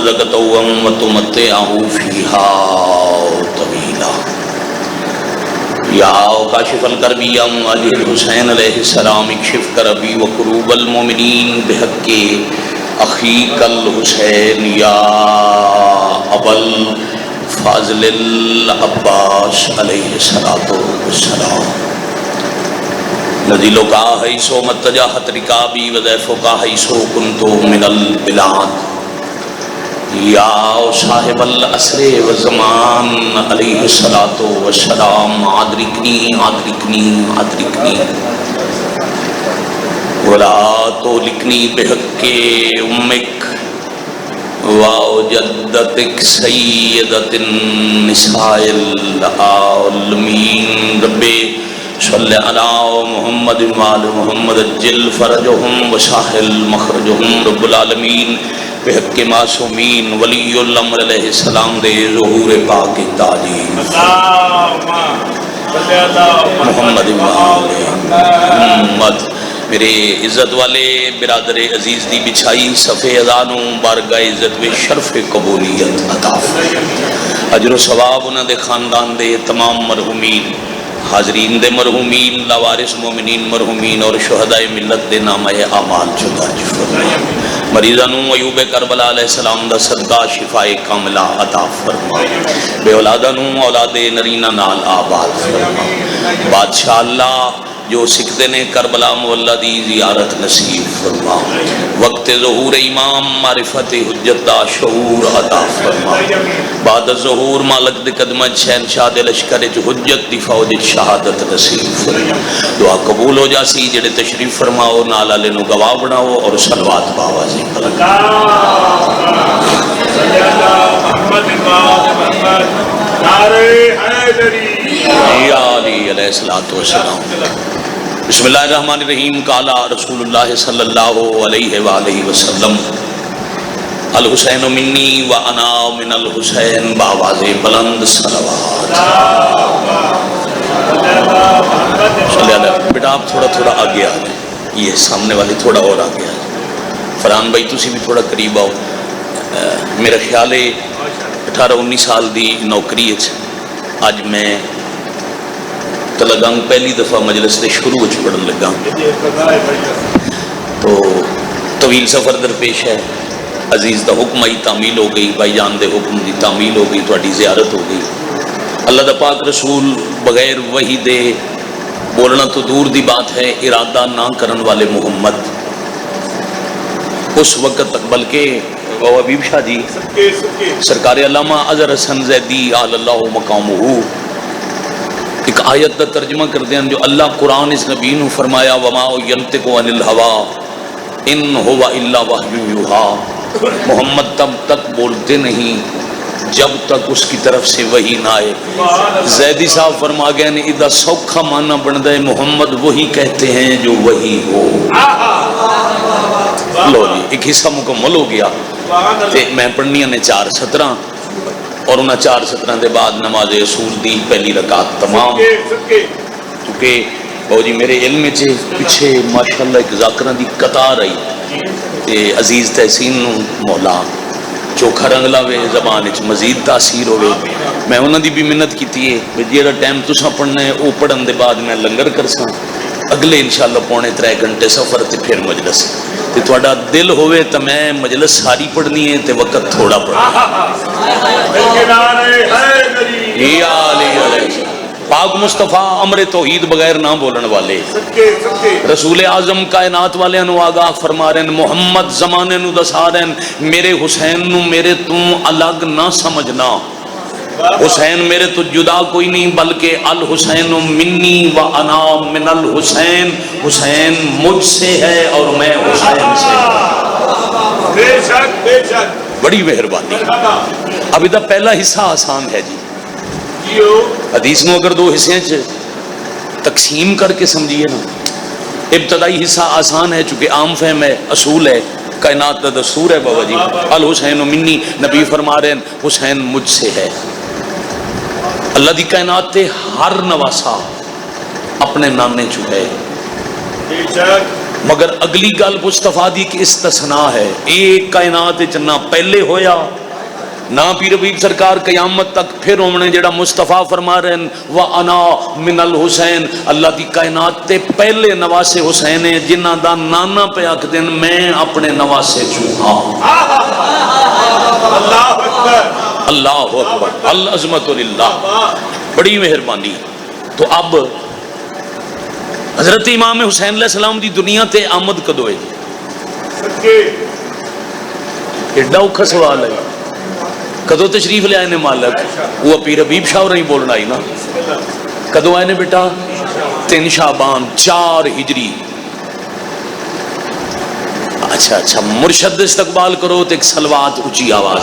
رزقته وتمتعه فيها طويلا یا کاشف الکرب یا علی الحسین علیہ السلام اکشف کربی وکروب المؤمنین بحق اخیک الحسین یا ابل فاضل العباس علیہ السلام نزیلو کا حیثو متجاہت رکابی وضیفو کا حیثو کنتو من البلاد یا صاحب العصر والزمان علیہ السلام ادرکنی ادرکنی ادرکنی ولا تولکنی بحق امک وجدتک سیدت النساء العالمین رب صلی علی محمد وآل محمد اجل فرجہم وساحل مخرجہم رب العالمین بحق معصومین ولی الامر علیہ السلام دے ظہور پاک تعظیم محمد وآل محمد میرے عزت والے برادر عزیز دی بچھائی صفحے ازانوں بارگاہ عزت و شرف قبولیت عطا اجر و ثواب انہاں دے خاندان دے تمام مرحومین حاضرین دے مرحومین لاوارث مومنین مرحومین اور شہداء ملت دے نامہ اعمال چکا فرمائے مریضانوں ایوب کربلا علیہ السلام دا صدقہ شفاء کاملہ عطا فرمائے بے اولادانوں اولاد نرینہ نال آباد فرمائے بادشاہ اللہ جو سکتے نے کربلا مولا دی زیارت نصیب فرما وقت ظہور امام معرفت حجت دا شعور عطا فرما بعد ظہور مالک دے قدمت شہنشاہ دے لشکر جو حجت دی فوج شہادت نصیب فرما دعا قبول ہو جاسی جڑے تشریف فرماؤ نالا لینو گواہ بناؤ اور صلوات باوازی یا علی علیہ السلام بسم اللہ الرحمن الرحیم قال رسول اللہ صلی اللہ علیہ وآلہ وسلم الحسین منی وانا من الحسین باواز بلند صلوات بیٹا آپ تھوڑا تھوڑا آگے آ جائیں یہ سامنے والے تھوڑا اور آگے آ جائیں فرحان بھائی تسی بھی تھوڑا قریب آؤ میرا خیال ہے 18-19 سال دی نوکری ہے آج میں لگاں پہلی دفعہ مجلس دے شروع وچ پڑھن لگا تو طویل سفر درپیش ہے عزیز دا حکم آئی تعمیل ہو گئی بھائی جان دے حکم دی تعمیل ہو گئی تہاڈی زیارت ہو گئی اللہ دا پاک رسول بغیر وحی دے بولنا تو دور دی بات ہے ارادہ نہ کرن والے محمد اس وقت تک بلکہ حبیب شاہ جی سرکار علامہ اظہر حسن زیدی آل اللہ مقامہ ایک آیت کا ترجمہ کرتے ہیں جو اللہ قرآن اس نبی نے فرمایا وما ینطق عن الہوا ان هو الا وحی یوحی محمد تب تک بولتے نہیں جب تک اس کی طرف سے وحی نہ آئے زیدی صاحب فرما گئے نے اذا سوکھا معنی بن دے محمد وہی کہتے ہیں جو وحی ہو لو جی ایک حصہ مکمل ہو گیا میں پڑھنی نے 4 17 اور انہاں 4 17 دے بعد نماز اصول دی پہلی رکعت تمام کیونکہ وہ جی میرے علم چ پیچھے ماشاءاللہ ایک ذاکراں دی قطار آئی تے عزیز تحسین مولا چوکھا رنگ لاوے زبان وچ مزید تاثیر ہوے میں انہاں دی بھی منت کیتی ہے کہ جیڑا ٹائم تساں پڑھنا ہے او پڑھن دے بعد میں لنگر کرساں اگلے انشاءاللہ 2.5 گھنٹے سفر تے پھر مجلس تے تھوڑا دل ہوئے تو میں مجلس ساری پڑھنی ہے تے وقت تھوڑا پڑھنا پاک مصطفیٰ امر توحید بغیر نہ بولن والے رسول اعظم کائنات والے نو آگاہ فرما رہے ہیں محمد زمانے نو دسا رہے ہیں میرے حسین نو میرے تو الگ نہ سمجھنا حسین میرے تو جدا کوئی نہیں بلکہ الحسین منی و انا من الحسین حسین مجھ سے ہے اور میں حسین سے بڑی مہربانی ابھی تو پہلا حصہ آسان ہے جی حدیث نو اگر 2 حصے تقسیم کر کے سمجھیے نا ابتدائی حصہ آسان ہے چونکہ عام فہم ہے اصول ہے کائنات کا دستور ہے بابا جی الحسین منی نبی فرما رہے ہیں حسین مجھ سے ہے اللہ دی کائنات تے ہر نواسا اپنے نانے چکے مگر اگلی گل مصطفیٰ دی کہ استثناء ہے، ایک کائنات وچ نہ پہلے ہویا نہ پیر حبیب سرکار قیامت تک پھر ہونے، جڑا مصطفیٰ فرما رہے ہیں وَأَنَا مِنَ الْحُسَيْن، اللہ دی کائنات تے پہلے نواسے حسین ہیں جنہ دا نانا پہ آکھ دین میں اپنے نواسے چوہاں۔ اللہ اکبر، العظمت للہ، بڑی مہربانی۔ تو اب حضرت امام حسین علیہ السلام دی دنیا تے آمد کدو ہے جی؟ ایڈا اوکھا سوال ہے، کدو تشریف لے آئے نے مالک؟ وہ پیر حبیب شاہ رہی بولنا ہی نا، کدو آئے نے بیٹا؟ 3 شعبان 4 ہجری۔ اچھا مرشد استقبال کرو تو ایک صلوات اونچی آواز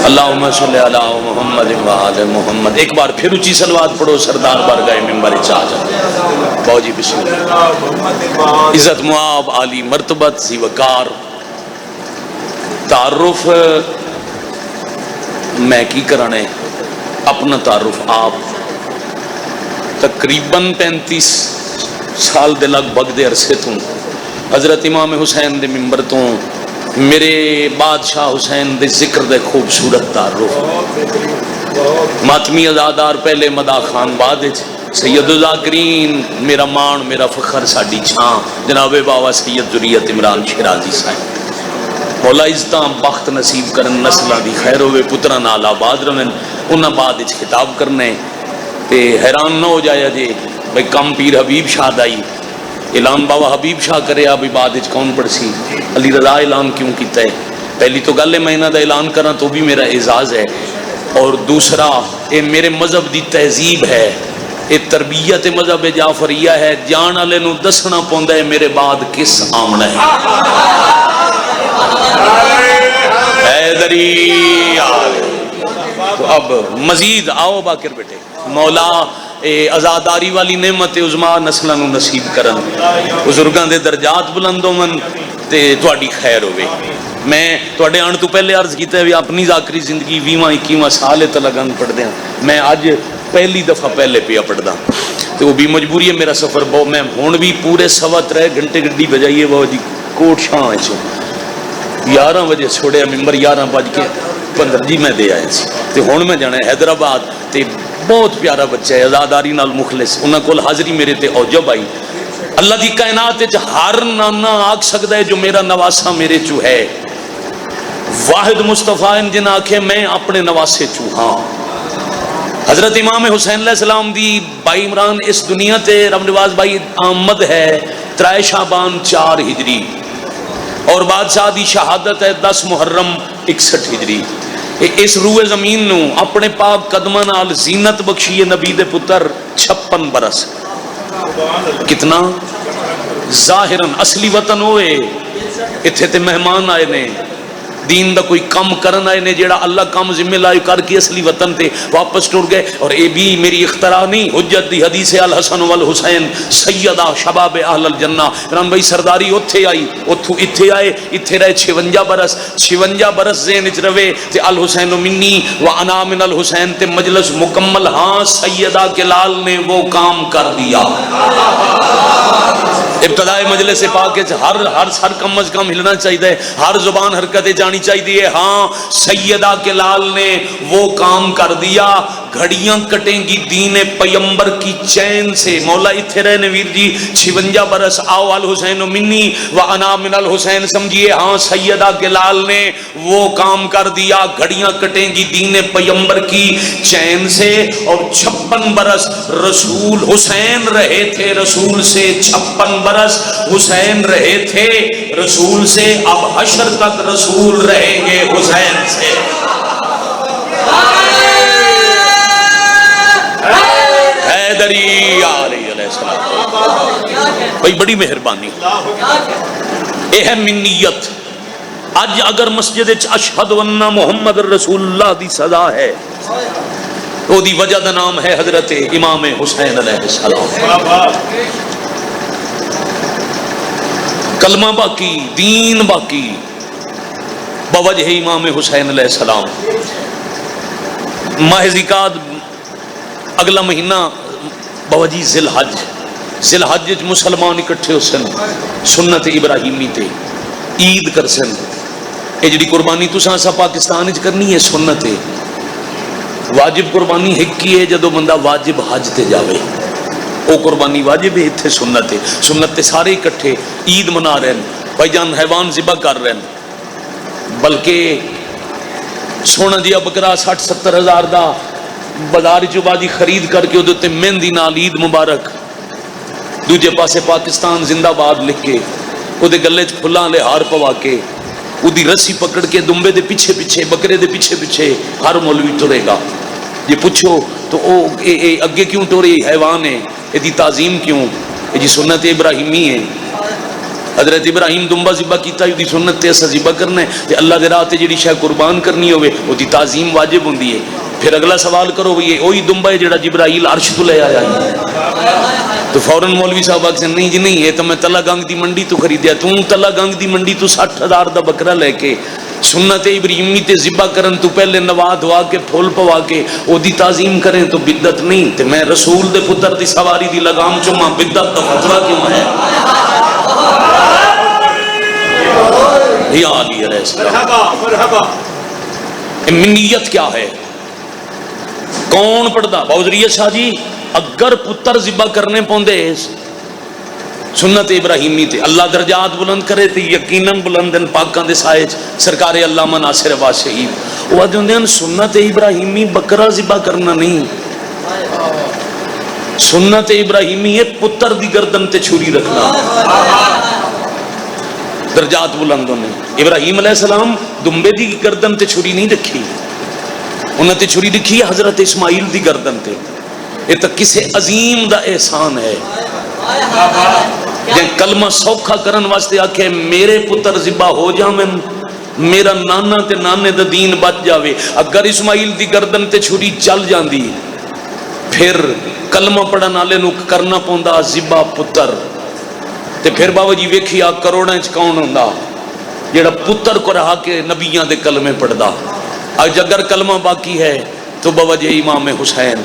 اللہم صلی علی محمد وآل محمد، ایک بار پھر اونچی صلوات پڑھو، سردار بارگاہ ممبر چاہ جائے باؤ جی بسم اللہ۔ عزت معاب عالی مرتبت ذی وقار، تعارف میں کی کرانے، اپنا تعارف آپ تقریباً 35 سال دے لگ بھگ دے عرصے تو حضرت امام حسین دے ممبر تو میرے بادشاہ حسین دے ذکر دے خوبصورت تعارف، ماتمی ازادار پہلے مدا خان بعد سید الذاکرین میرا مان میرا فخر ساڈی چھاں جناب بابا سید ذریت عمران شیرازی صاحب، مولا عزتاں بخت نصیب کرن، نسلہ دی خیر ہوئے، پترہ نال آباد رہن، انہاں بعد اچھ خطاب کرنے تے حیران نہ ہو جایا جے بھئی کم پیر حبیب شاہ دائی اعلان بابا حبیب شاہ کرے ابھی بعد اچھ کون پڑھ سی، علی رضا اعلان کیوں کیتا ہے؟ پہلی تو گل ہے میں انہاں دا اعلان کرنا تو بھی میرا اعزاز ہے، اور دوسرا اے میرے مذہب دی تہذیب ہے، اے تربیت مذہب جعفریہ ہے، جان والے نو دسنا پوندا ہے میرے بعد کس آمنا ہے۔ حیدری تو اب مزید آؤ باکر بیٹے، مولا ازاداری والی نعمت عظما نسلوں نو نصیب کرن، بزرگاں دے درجات بلند ہون تے تہاڈی خیر ہوے۔ میں تہاڈے آن تو پہلے عرض کیتا ہے اپنی ذاکری زندگی 20-21 سال تے لگن پڑھ دیاں، میں اج پہلی دفعہ پہلے پیا پڑھدا تو وہ بھی مجبوری ہے، میرا سفر بہت، میں ہن بھی پورے 3.25 گھنٹے گڈی بجائیے وہ جی کوٹ شاہ 11 بجے چھوڑیا ممبر 11:15 جی میں دے آئے سی تے ہن میں جانا حیدرآباد تے بہت پیارا بچہ ہے ازاداری نال مخلص، انہاں کول حاضری میرے تے اوجب آئی۔ اللہ دی کائنات وچ ہر نانا آکھ سکدا ہے جو میرا نواسا میرے چو ہے، واحد مصطفیٰ جنہاں آکھے میں اپنے نواسے چو ہاں۔ حضرت امام حسین علیہ السلام دی بائی عمران اس دنیا تے رب نواز بائی آمد ہے 3 شعبان 4 ہجری، اور بادشاہ دی شہادت ہے 10 محرم 61 ہجری۔ اس روح زمین نو اپنے پاک قدمہ نال زینت بخشی نبی دے پتر 56 برس، کتنا ظاہراً اصلی وطن ہوئے، اتھے تے مہمان آئے نے، دین دا کوئی کم کرن آئے نے، جیڑا اللہ کم ذمہ لائے کر کے اصلی وطن تے واپس ٹر گئے۔ اور اے بھی میری اختراع نہیں، حجت دی حدیث الحسن والحسین سیدہ شباب اہل الجنہ، رن بھائی سرداری اتھے آئی، اتھو اتھے آئے، اتھے رہے 56 برس، 56 برس زین اچ روے تے الحسین منی وانا من الحسین تے مجلس مکمل، ہاں سیدہ کے لال نے وہ کام کر دیا۔ ابتدائی مجلس پاک ہر کم از کم ہلنا چاہیے، ہر زبان حرکتیں جانی چاہیے، ہاں سیدہ کے لال نے وہ کام کر دیا۔ گھڑیاں کٹیں گی دین پیمبر کی چین سے، مولا اتھے رہے نویر جی 56 برس، آؤ الحسین منی و انا من الحسین سمجھیے، ہاں سیدہ کے لال نے وہ کام کر دیا۔ گھڑیاں کٹیں گی دین پیمبر کی چین سے، اور 56 برس رسول حسین رہے تھے، رسول سے 56 برس حسین رہے تھے رسول سے، اب حشر تک رسول رہیں گے حسین سے۔ حیدری علیہ السلام بھائی بڑی مہربانی، یہ ہے منیت۔ اج اگر مسجد اشہد ان محمد رسول اللہ دی صدا ہے، وہ دی وجہ دا نام ہے حضرت امام حسین علیہ السلام۔ کلمہ باقی، دین باقی، بوجہ امام حسین علیہ السلام۔ ماہ ذی القعدہ اگلا مہینہ بوجہ ذی الحج، ذی الحج مسلمان اکٹھے ہو سن سنت ابراہیمی تے عید کر سن. یہ جڑی قربانی تساں سا پاکستان وچ کرنی ہے سنت ہے. واجب قربانی ایک ہی ہے جدو بندہ واجب حج تے جاوے, او قربانی واجب ہے. اتنے سنت ہے. سنت تے سارے اکٹھے عید منا رہے ہیں, بھائی جان حیوان ذبح کر رہے ہیں, بلکہ سونا جہا بکرا 60-70 ہزار دا بازار چو بازی خرید کر کے ادھے مہندی نال عید مبارک, دوجے پاسے پاکستان زندہ باد لکھ کے ادھے گلے چ پھلاں لے ہار پوا کے ادھی رسی پکڑ کے دمبے دے پیچھے پیچھے بکرے دے پیچھے پیچھے ہر مولوی ٹرے گا. یہ پوچھو تو او اگے کیوں ٹورے؟ حیوان ہے, یہ دی تعظیم کیوں؟ یہ جی سنت ابراہیمی ہے. حضرت ابراہیم دمبا ذبح کیتا, دی سنت تے اسا ذبح کرنا ہے. تے اللہ دے راہ تے جڑی شے قربان کرنی ہوے او دی تعظیم واجب ہوندی ہے. پھر اگلا سوال کرو یہ وہی دمبا ہے جڑا جبرائیل عرش تو لے آیا ہے, تو فوراً مولوی صاحب آکھتے نہیں جی نہیں, یہ تو میں تلا گنگ دی منڈی تو خریدیا. تو تلا گنگ دی منڈی تو 60,000 دا بکرا لے کے سنت ابراہیمی تے ذبح کرن تو پہلے نوا دھوا کے پھول پوا کے او دی تعظیم کریں تو بدعت نہیں. تے میں رسول دے پتر دی سواری دی لگام چوما, بدعت دا فتویٰ کیوں ہے؟ یا علی علیہ السلام. منیت کیا ہے؟ کون پڑھدا؟ باوزریت شاہ جی اگر پتر ذبح کرنے پوندے سنت ابراہیمی تے اللہ درجات بلند کرے تے یقیناً بلندن پاکاں دے سائے سرکار علامہ ناصر عباس شہید وہ آدھے ہوندے ہیں سنت ابراہیمی بکرا ذبح کرنا نہیں, سنت ابراہیمی ہے پتر دی گردن تے چھری رکھنا. درجات بلند ہونے. ابراہیم علیہ السلام دمبے دی گردن تے چھری نہیں رکھی, انہوں نے چھری رکھی ہے حضرت اسماعیل دی گردن تے. یہ تو کسے عظیم دا احسان ہے جن کلمہ سوکھا کرن واسطے آکھے میرے پتر ذبح ہو جاویں, میرا نانا تے نانے دا دین بچ جاوے. اگر اسماعیل دی گردن تے چھری چل جاندی پھر کلمہ پڑھن والے نو کرنا پوندا ذبح پتر. تے پھر بابا جی ویکھیا کروڑاں چ کون ہوندا جڑا پتر کو رہا کے نبیاں دے کلمے پڑھدا. اج اگر کلمہ باقی ہے تو بوجہ امام حسین.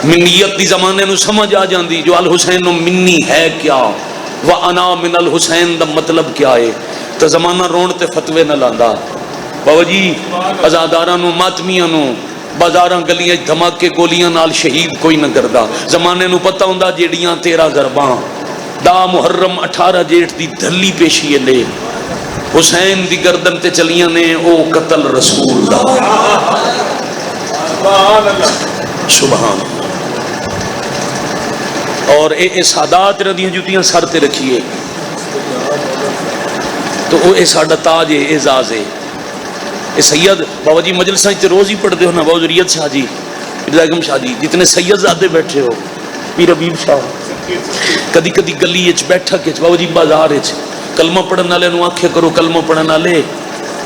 منیت دی زمانے نو سمجھ آ جاندی جو الحسین منی ہے کیا, وانا من الحسین دا مطلب کیا ہے, تو زمانہ رون تے فتوے نہ لاندا. بابا جی ازاداراں نو ماتمیاں نو بازاراں گلیاں دھماکے گولیاں نال شہید کوئی نہ کردا. زمانے نو پتہ ہوندا جیڑیاں 13 ضرباں دا محرم 18 جیٹھ دی دھلی پیشی لے حسین دی گردن تے چلیاں نے او قتل رسول دا. سبحان اللہ. اور اے سادات ردیاں جوتیاں سر تے رکھیے تو او اے ساڈا تاج ہے, اعزاز ہے. اے سید بابا جی مجلساں تے روز ہی پڑھتے ہو نا, باوزریت شاہ جی, ابراہیم شاہ جی, جتنے سید زادے بیٹھے ہو, پیر حبیب شاہ, کدی کدی گلی وچ بیٹھک وچ بابا جی بازار وچ کلمہ پڑھن والے نو آکھیا کرو کلمہ پڑھن والے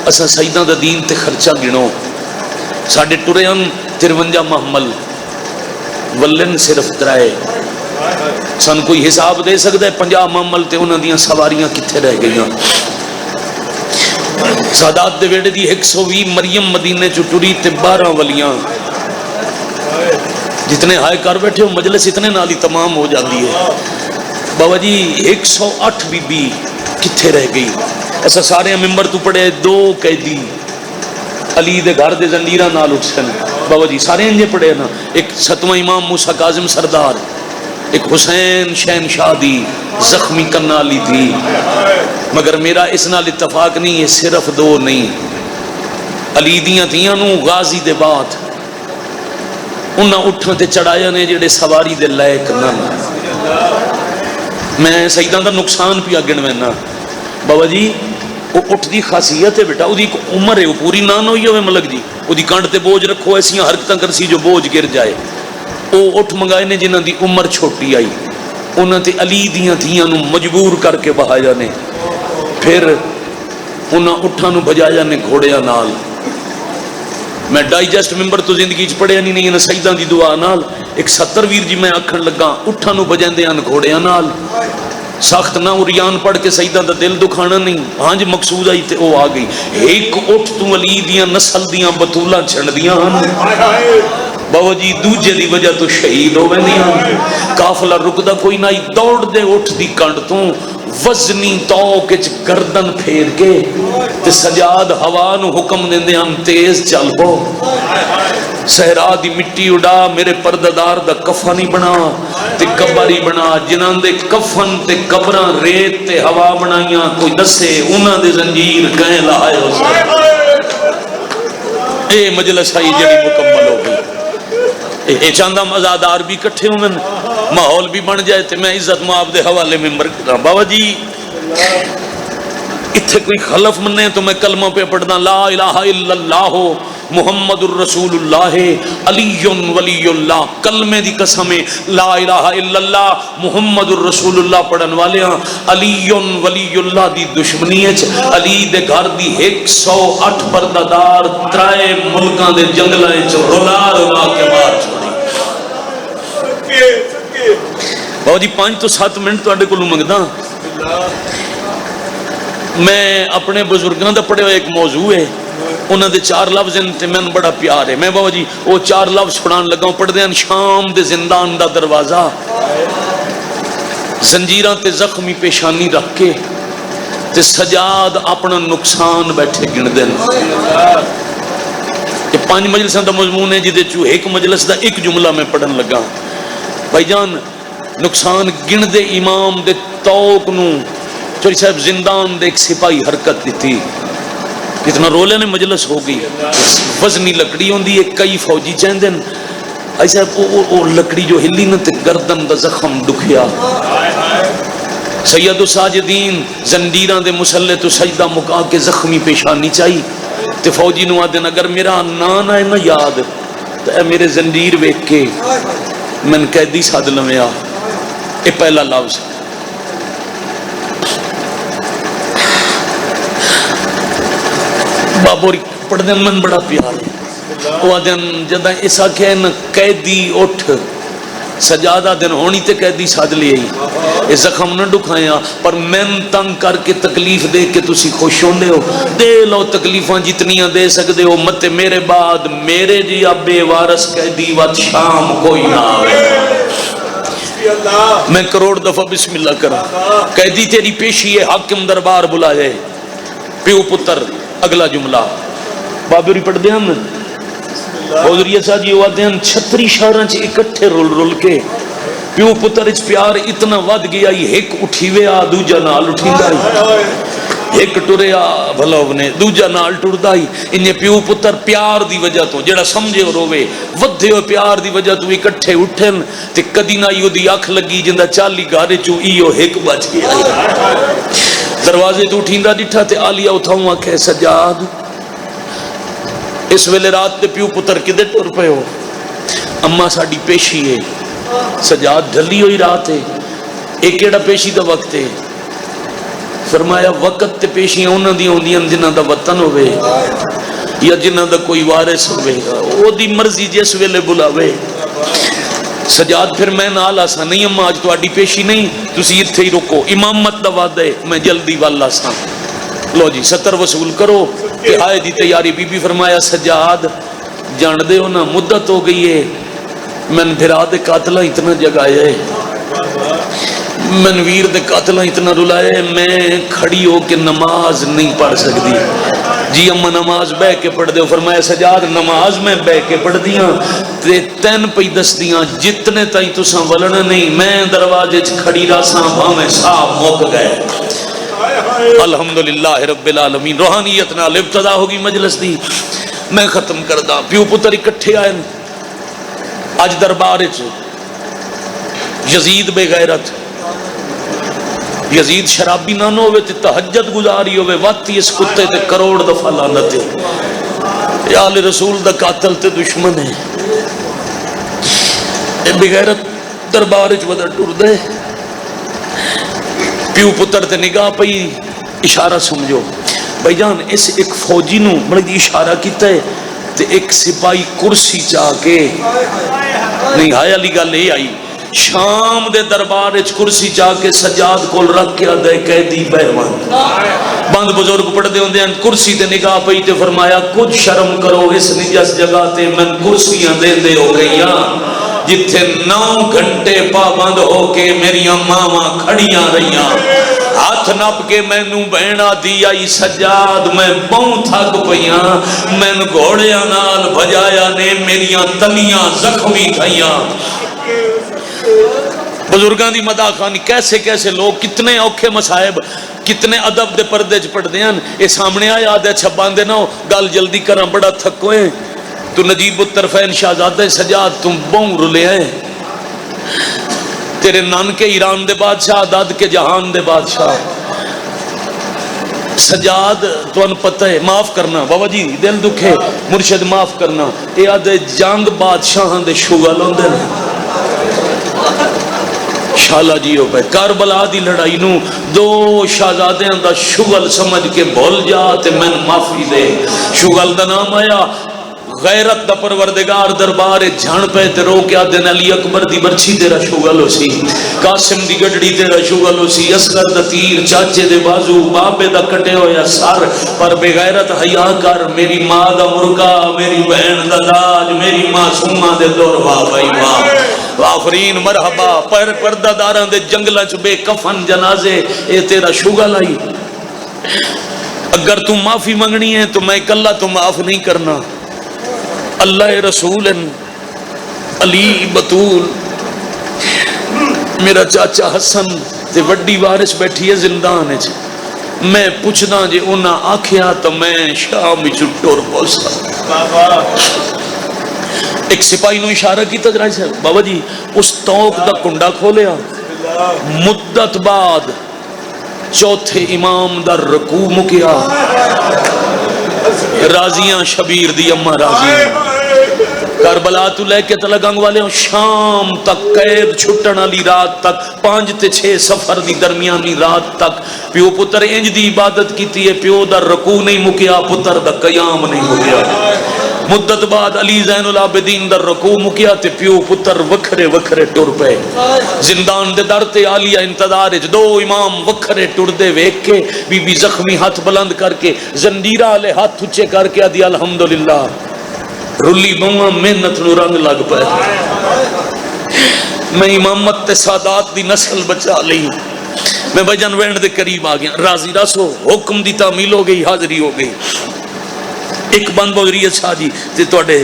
اساں سیداں دا دین تے خرچہ گنو. ساڈے ٹریاں 53 محمل ولن صرف 3 سن کوئی حساب دے سکتا ہے 50 محمل تے انہاں دیاں سواریاں کتھے رہ گئیاں. سادات دے ویڑے دی 120 مریم مدینے چ ٹری تے 12 ولیاں. جتنے ہائے کر بیٹھے ہو مجلس اتنے نال ہی تمام ہو جاتی ہے. بابا جی 108 بی بی کتھے رہ گئی. ایسا سارے ممبر تو پڑے 2 قیدی علی دے گھر دے زنجیراں نال اٹھ سن. بابا جی سارے انجے پڑے نا. ایک 7واں امام موسیٰ کاظم سردار, ایک حسین شہنشاہ دی زخمی کنالی تھی. مگر میرا اس نال اتفاق نہیں ہے, صرف 2 نہیں, علی دیاں تھیاں نو غازی دے بعد انہاں اٹھاں تے چڑھایا نے جڑے سواری دے لائق نہ. میں سیداں دا نقصان پیا گنوینا. بابا جی وہ اٹھ دی خاصیت ہے بیٹا, وہ دی عمر ہے, وہ پوری نہ ہوئی ہوئے ملک جی, وہ دی کانٹ تے بوجھ رکھو ایسیاں حرکتاں کرسی جو بوجھ گر جائے. وہ اٹھ منگائے نے جنہاں دی عمر چھوٹی آئی, انہاں تے علی دیاں تھیاں نو مجبور کر کے بہایا نے. پھر انہاں اٹھاں نو بجایا نے گھوڑیاں نال. میں ڈائجسٹ ممبر تو زندگی چ پڑھیا نہیں انہاں سیداں دی دعا نال. ایک 70 ویر جی میں آکھن لگا اٹھاں نو بجاندے ان گھوڑیاں نال. سخت نہ اریان پڑھ کے سیداں دا دل دکھانا نہیں. ہاں جی مقصود آئی تے او آ گئی. ایک اٹھ تو علی دیاں نسل دیاں بطولاں چھڑ دیاں ہن. بابا جی دوجے دی وجہ تو شہید ہو گئے، قافلہ رکدا کوئی نہ، دوڑ دے اٹھ دی کنڈ تو وزنی توک وچ گردن پھیر کے تے سجاد ہوا نو حکم دیندے ہم تیز چل پو، صحرا دی مٹی اڑا، میرے پردادار دا کفن ہی بنا تے قبر ہی بنا، جنہاں دے کفن تے قبراں ریت تے ہوا بنائیاں، کوئی دسے انہاں دے زنجیر کہیں لائے ہو سکتے۔ اے مجلس آئی جڑی مکمل ہو گئی، اے چاندہ مزادار بھی کٹھے ہوئے، ماحول بھی بن جائے تے میں عزت معاب دے حوالے میں مرکتا۔ بابا جی اتھے کوئی خلف مننے تو میں کلمہ پہ پڑھنا، لا الہ الا اللہ محمد الرسول اللہ علی ولی اللہ، کلمے دی قسم لا الہ الا اللہ محمد الرسول اللہ پڑھن والے ہاں علی ولی اللہ دی دشمنی ہے، علی دے گھر دی 108 پردادار ترائے ملکان دے جنگلائیں رلا رلا کے مار چھوڑی۔ بابا جی 5 تو 7 منٹ تو اڈے کو منگدا، میں اپنے بزرگاں دا پڑھے ہوئے ایک موضوع ہے، انہاں دے 4 لفظ تے میں بڑا پیار ہے، میں بابا جی وہ 4 لفظ پڑھان لگا ہوں، پڑھ دیاں شام دے زندان دا دروازہ، زنجیراں تے زخمی پیشانی رکھ کے تے سجاد اپنا نقصان بیٹھے گن دین۔ یہ 5 مجلساں دا مضمون ہے جدے چو ایک مجلس دا ایک جملہ میں پڑھن لگا۔ بھائی جان نقصان گن دے امام دے توق نو چوری صاحب زندان دے ایک سپاہی حرکت دیتی، اتنا رولے نے مجلس ہو گئی، وزنی لکڑی ہوندی ہے، کئی فوجی چاہندن ایسا وہ لکڑی جو ہلی نہ تے گردن دا زخم دکھیا، سید الساجدین زنجیراں دے مسلح تو سجدہ مکا کے زخمی پیشانی چاہی تے فوجی نو آدن اگر میرا نان ہے نا یاد تو اے میرے زنجیر ویک کے من قیدی ساد لمیا۔ اے پہلا لفظ بابوری پڑھ دیں، من بڑا پیار ہے، وہ دن جدہ ایسا کہن قیدی اٹھ، سجادہ دن ہونی تے قیدی ساتھ لے آئی، یہ زخم نہ ڈکھائیاں پر میں تنگ کر کے تکلیف دے کے تسی خوش ہوندے ہو، دے لو تکلیفاں جتنیاں دے سکتے ہو، مت میرے بعد میرے جی بے وارث قیدی وقت شام کوئی نہ آوے۔ میں کروڑ دفعہ بسم اللہ کرا، قیدی تیری پیشی ہے، حاکم دربار بلا جائے، پیو پتر اگلا جملہ بابری پڑھ دیں ہم حضوریہ صاحب جی ہوتے ہیں 36 شہراں چ اکٹھے رول کے پیو پتر اچ پیار اتنا ود گیا ایک اٹھی ویا دوجا نال اٹھیندا ایک ٹریا بھلاو نے دوجا نال ٹردا ہی، انہیں پیو پتر پیار دی وجہ تو جڑا سمجھے روے ودھے ہو پیار دی وجہ تو اکٹھے اٹھن تے کدی نہ ایو دی اکھ لگی جندا 40 گھر چوں ایو ایک بچ گیا۔ دروازے تو اٹھیندا ڈٹھا تے آلیا اتھاؤں آکھے سجاد اس ویلے رات تے پیو پتر کدے ٹر پے ہو؟ اماں ساڈی پیشی ہے، سجاد ڈھلی ہوئی رات ہے، ایک کیڑا پیشی دا وقت ہے؟ فرمایا وقت تے پیشیاں انہاں دی ہوندیاں جنہاں دا وطن ہوئے یا جنہاں دا کوئی وارث ہوئے، او دی مرضی جس ویلے بلاوے۔ سجاد پھر میں نال آسا نہیں اماں آج تو آڈی پیشی نہیں، تسی اتھے ہی رکو، امامت دا وعدہ ہے میں جلدی والا سا، لو جی 70 وصول کرو کہ آئے دی تیاری۔ بی بی فرمایا سجاد جان دے ہو نا مدت ہو گئی ہے، من بھرا دے قاتلہ اتنا جگایا ہے، من ویر دے قاتلہ اتنا رلائے، میں کھڑی ہو کے نماز نہیں پڑھ سکتی۔ جی اماں نماز بہ کے پڑھ دے ہو؟ فرمایا سجاد نماز میں بہ کے پڑھ دیاں تے تین پئی دس دیاں جتنے تائیں تساں ولنا نہیں، میں دروازے کھڑی راساں بھاویں صاحب موک گئے۔ الحمدللہ رب العالمین، روحانیت نال ابتدا ہوگی مجلس دی۔ میں ختم کردہ پیو پتر اکٹھے آئے، آج دربار یزید بے غیرت، یزید شرابی نہ ہوئے تے تہجد گزاری ہوئے، واتی اس کتے تے کروڑ دفعہ لعنت ہے، آل رسول دا قاتل تے دشمن ہے، اے بے غیرت دربار ودر ٹر دے، پیو پتر تے نگاہ پئی اشارہ سمجھو بھائی جان، اس ایک فوجی نو بڑی اشارہ کیتا ہے تے ایک سپاہی کرسی چاہ کے نہیں ہائے علی گل یہ آئی شام دے دربار وچ کرسی چا کے سجاد کول رکھ کے آدھے قیدی بہوان بند بزرگ پڑھتے ہوندے ہیں کرسی تے نگاہ پئی تے فرمایا کچھ شرم کرو اس نجس جگہ تے میں کرسیاں دے ہو گئیاں جتھے 9 گھنٹے پابند ہو کے میریاں ماواں کھڑیاں رہیاں ہاتھ نپ کے مینوں بہنا دی آئی سجاد میں بہوں تھک پیاں میں گھوڑیاں نال بجایا نے میریاں تلیاں زخمی تھیاں بزرگان دی مداخانی کیسے کیسے لوگ کتنے اوکھے مصائب کتنے ادب دے پردے چ پڑھتے ہیں یہ سامنے آیا آدھے چھپان دے نہ ہو گل جلدی کراں بڑا تھکوئے تو نجیب الطرفین شہزادہ سجاد تم بہوں رلے ہیں تیرے نانکے ایران دے بادشاہ داد کے جہان دے بادشاہ سجاد تو ان پتہ ہے معاف کرنا بابا جی دل دکھے مرشد معاف کرنا یہ آدھے جنگ بادشاہاں دے شغل ہوندے ہیں شالا جی ہو پہ کربلا دی لڑائی نو 2 شہزادیاں دا شغل سمجھ کے بھول جا تے میں معافی دے شغل دا نام آیا غیرت دا پروردگار دربار جھان پہ تے رو کیا دن علی اکبر دی برچھی تیرا شغل ہو سی قاسم دی گڑڑی تیرا شغل ہو سی اصغر دا تیر چاچے دے بازو بابے دا کٹے ہویا سار پر بے غیرت حیا کر میری ماں دا مرکا میری بہن دا داج میری معصومہ دے دور واہ بھائی واہ آفرین مرحبا پر پردہ داراں دے جنگلاں چ بے کفن جنازے اے تیرا شغل آئی اگر تم معافی منگنی ہے تو میں کلہ تو معاف نہیں کرنا اللہ رسول علی بطول میرا چاچا حسن تے وڈی وارث بیٹھی ہے زندان ہے میں پوچھنا جے انہاں آکھیا تو میں شام چٹور پوسا ایک سپاہی نو اشارہ کی تجرائی سے بابا جی اس توق دا کنڈا کھولیا مدت بعد چوتھے امام دا رکوع مکیا راضیاں شبیر دی اماں راضیاں کربلا تو لے کے تلگنگ والے ہوں شام تک قید چھٹن علی رات تک 5 تے 6 سفر دی درمیانی رات تک پیو پتر انج دی عبادت کیتی ہے پیو دا رکوع نہیں مکیا پتر دا قیام نہیں مکیا مدت بعد علی زین العابدین دا رکوع مکیا تے پیو پتر وکھرے وکھرے ٹر پے زندان دے در تے عالیہ انتظار 2 امام وکھرے ٹر دے ویکھ کے بی بی زخمی ہاتھ بلند کر کے زنجیرہ والے ہاتھ اونچے کر کے دی الحمدللہ رلی بہواں محنت نو رنگ لگ پے میں امامت تے سادات دی نسل بچا لئی میں بجن وینڈ دے قریب آ گیا راضی رسو حکم دی تعمیل ہو گئی حاضری ہو گئی ایک بند بگری اچھا جی تے توڑے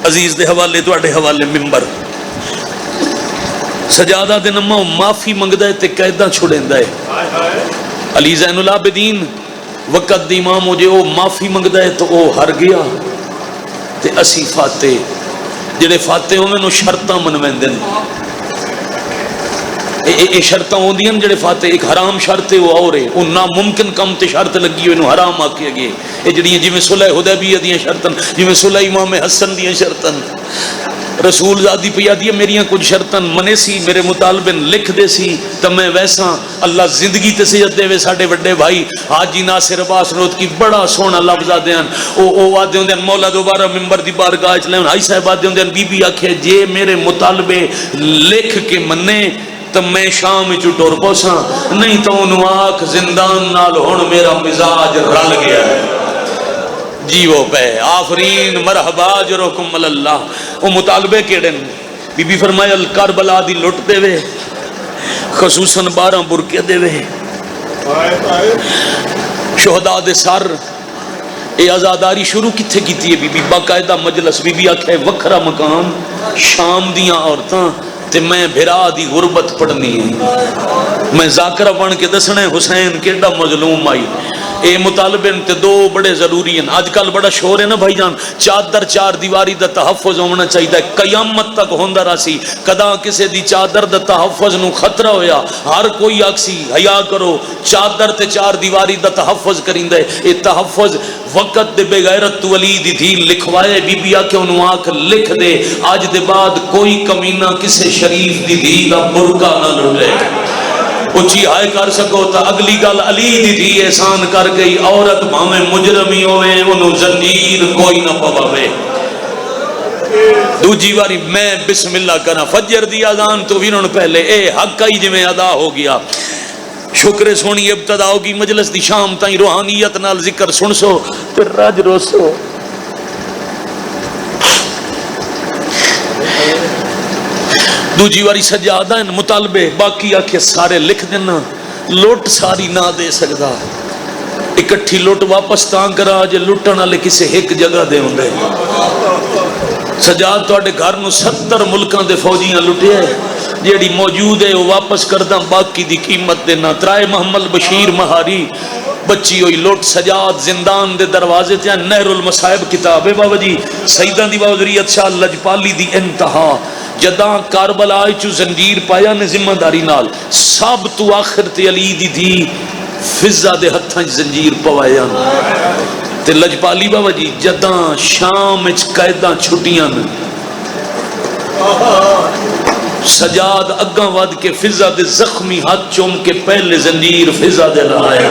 عزیز دے حوالے ممبر سجادہ دے نمہ معافی منگ دے تے قیدہ چھوڑیں دے علی زین العابدین وقت دی امام ہو جے او معافی منگ دے تو او ہر گیا تے اسی فاتح جڑے فاتح ہوئے نو شرطاں منوین دن اے شرطاں ہوں دیاں جڑے فاتح ایک حرام شرط ہے وہ اور ہے وہ ناممکن کم تے شرط لگی ہوئے نو حرام آکے گئے اے جڑی جی میں صلح حدیبیہ دیاں شرطاں جی میں صلح امام حسن دیاں شرطاں رسول زادی پہ یادی میریاں کچھ شرطاں منے سی میرے مطالبن لکھ دے سی تو میں ویسا اللہ زندگی تے سجد دے وے ساڑے بڑے بھائی حاجی ناصر عباس روت کی بڑا سونا لفظ آدے ہیں او آدے ہوندے ہیں مولا دوبارہ ممبر دی بارگاہ چلے ہیں آئی صاحب آدے ہوندے ہیں بی بی آکھے جے میرے مطالبے لکھ کے منے تو میں شام چٹور پوساں نہیں تو انہوں آکھ زندان نال ہون میرا مزاج رل گیا ہے جی وہ پہ آفرین مرحبا جرکم اللہ وہ مطالبے کیڑن بی بی فرمایا کربلا دی لٹ دے وے خصوصاً 12 برکے دے وے شہداء دے سر اے آزاداری شروع کتھے کیتی ہے بی بی باقاعدہ مجلس بی بی آکھے وکھرا مقام شام دیاں عورتاں تے میں بھرا دی غربت پڑھنی ہے میں ذاکرہ بن کے دسنے حسین کیڑا مظلوم آئی اے مطالبے تے 2 بڑے ضروری ہیں آج کل بڑا شور ہے نا بھائی جان چادر 4 دیواری دا تحفظ ہونا چاہیے قیامت تک ہوندا راسی کدا کسے دی چادر دا تحفظ نو خطرہ ہویا ہر کوئی آکسی حیا کرو چادر تے 4 دیواری دا تحفظ کریندا ہے اے تحفظ وقت دے بے غیرت تو علی دی دھی لکھوائے بی بی آکے انہوں آکھ لکھ دے آج دے بعد کوئی کمینہ کسے شریف دی دھی دا برکہ نہ لڑے اچھی ہائے کر سکو تا اگلی گل علی دی تھی احسان کر گئی عورت بھامے مجرمی ہوئے انہوں زنجیر کوئی نہ پواوے دوجی باری میں بسم اللہ کرنا فجر دی اذان تو بھی انہوں پہلے اے حق ہی جویں ادا ہو گیا شکر سونی ابتدا ہوگی مجلس دی شام تائیں روحانیت نال ذکر سن سو پھر رج روسو دوجی واری سجادہ ہیں مطالبے باقی آکھے سارے لکھ دینا لوٹ ساری نہ دے سکتا اکٹھی لوٹ واپس تاں کرا جے لٹن والے کسے ایک جگہ دے ہوندے سجاد تواڈے گھر نو 70 ملکاں دے فوجیاں لٹے جیڑی موجود ہے وہ واپس کرداں باقی دی قیمت دینا ترائے محمد بشیر مہاری بچی ہوئی لوٹ سجاد زندان دے دروازے تے نہر المصائب کتاب ہے بابا جی سیداں دی بابریت شاہ لجپالی دی انتہا جداں کربلا چ زنجیر پایا نے ذمہ داری نال سب تو آخر تے علی دی تھی فضا دے ہتھاں زنجیر پوایا تے لجپالی بابا جی جداں شام وچ قیداں چھٹیاں سجاد اگاں ود کے فضا دے زخمی ہاتھ چوم کے پہلے زنجیر فضا دے لایا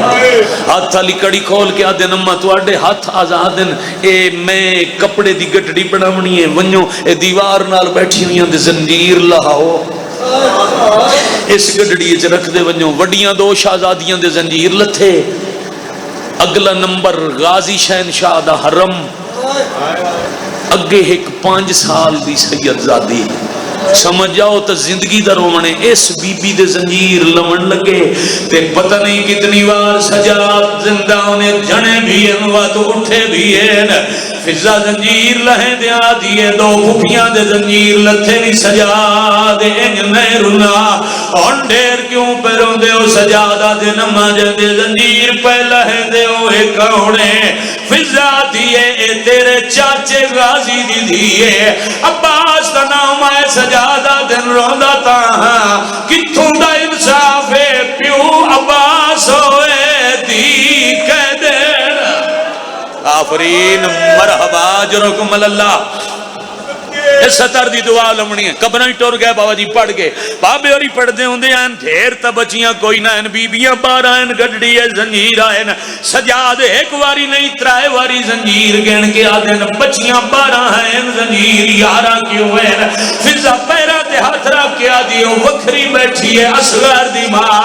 ہاتھ والی کڑی کھول کے آدھے نما تواڈے ہاتھ آزادن اے میں کپڑے دی گٹڑی بناونی ہے ونجو اے دیوار نال بیٹھی ہوئیاں دے زنجیر لاؤ اس گڈڑی وچ رکھ دے ونجو وڈیاں دو شہزادیاں دے زنجیر لتھے اگلا نمبر غازی شہنشاہ دا حرم اگے ایک 5 سال دی سید زادی سمجھ جاؤ تو زندگی دا رونے اس بی بی دے زنجیر لمن لگے تے پتہ نہیں کتنی بار سجاد زندہ ہونے جنے بھی ہیں وقت اٹھے بھی ہیں فضا زنجیر لہیں دیا دیئے دو پھپیاں دے زنجیر لتھے بھی سجاد انج میں رنا اور ڈیر کیوں پیروں دے ہو سجادہ دے نمہ جندے زنجیر پہ لہیں دے ہو ایک ہونے فضا دیئے اے تیرے چاچے غازی دی دیئے عباس دا نام آئے سجادہ دن روندا تاہاں کتھوں دا انصاف ہے پیو عباس ہوئے دی کہہ دین آفرین مرحبا جرکم اللہ ستر دی دعا لمنی ہے قبریں ٹور گئے بابا جی پڑھ گئے بابے اور ہی پڑھ دے ہوں دے ہیں دھیر تا بچیاں کوئی نہ ہیں بیبیاں 12 ہیں گڑڑی ہے زنجیر آئے سجاد ایک واری نہیں ترائے واری زنجیر گن کے آدھے بچیاں 12 ہیں زنجیر 11 کیوں ہیں فضا پیرا تے ہاتھ رکھ کے آدھی ہو وکھری بیٹھی ہے اصغر دی ماں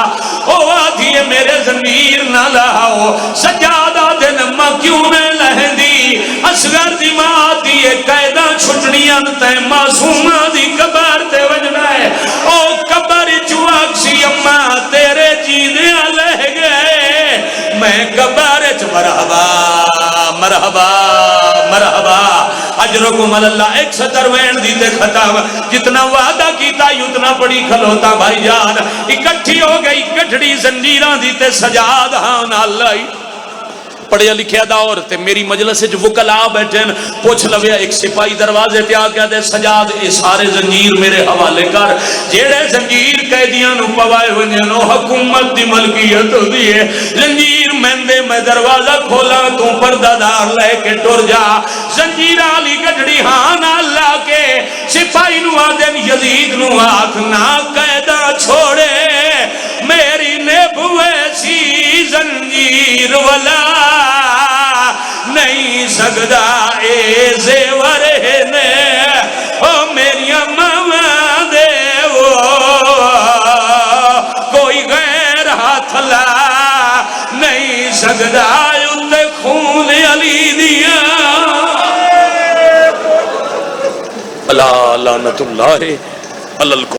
او آدھی ہے میرے زنجیر نہ لاؤ سجاد آدھے نمہ کیوں میں لہیں دی اصغر دی ماں آدھی ہے قیدہ چھٹنیاں تے معصومہ دی قبر تے وجنا ہے او قبر چواکسی اممہ تیرے جیدیاں لہ گئے میں قبر مرحبا مرحبا مرحبا اجرکم اللہ 170 دیتے ختم جتنا وعدہ کیتا اتنا بڑی کھلوتا بھائی جان اکٹھی ہو گئی کٹھڑی زنجیران دیتے سجاد ہاں اللہ پڑھیا لکھیا دور تے میری مجلس جو وکلا بیٹھے پوچھ لویا ایک سپاہی دروازے تے آگیا دے سجاد اے سارے زنجیر میرے حوالے کر جیڑے زنجیر قیدیاں نو پوائے ہوئے نو حکومت دی ملکیت دیئے زنجیر مندے میں دروازہ کھولا تو پردہ دار لے کے ٹور جا زنجیر آلی گڑڑی ہاں اللہ کے سپاہی نو آدن یزید نو آکھنا قیدہ چھوڑے میری نیبوے سی زنجیر والا نہیں سکدا اے زیور نے او میری اماں دے وہ کوئی غیر ہاتھ لا نہیں سکدا اندے خون علی دیا اللہ لعنت اللہ علی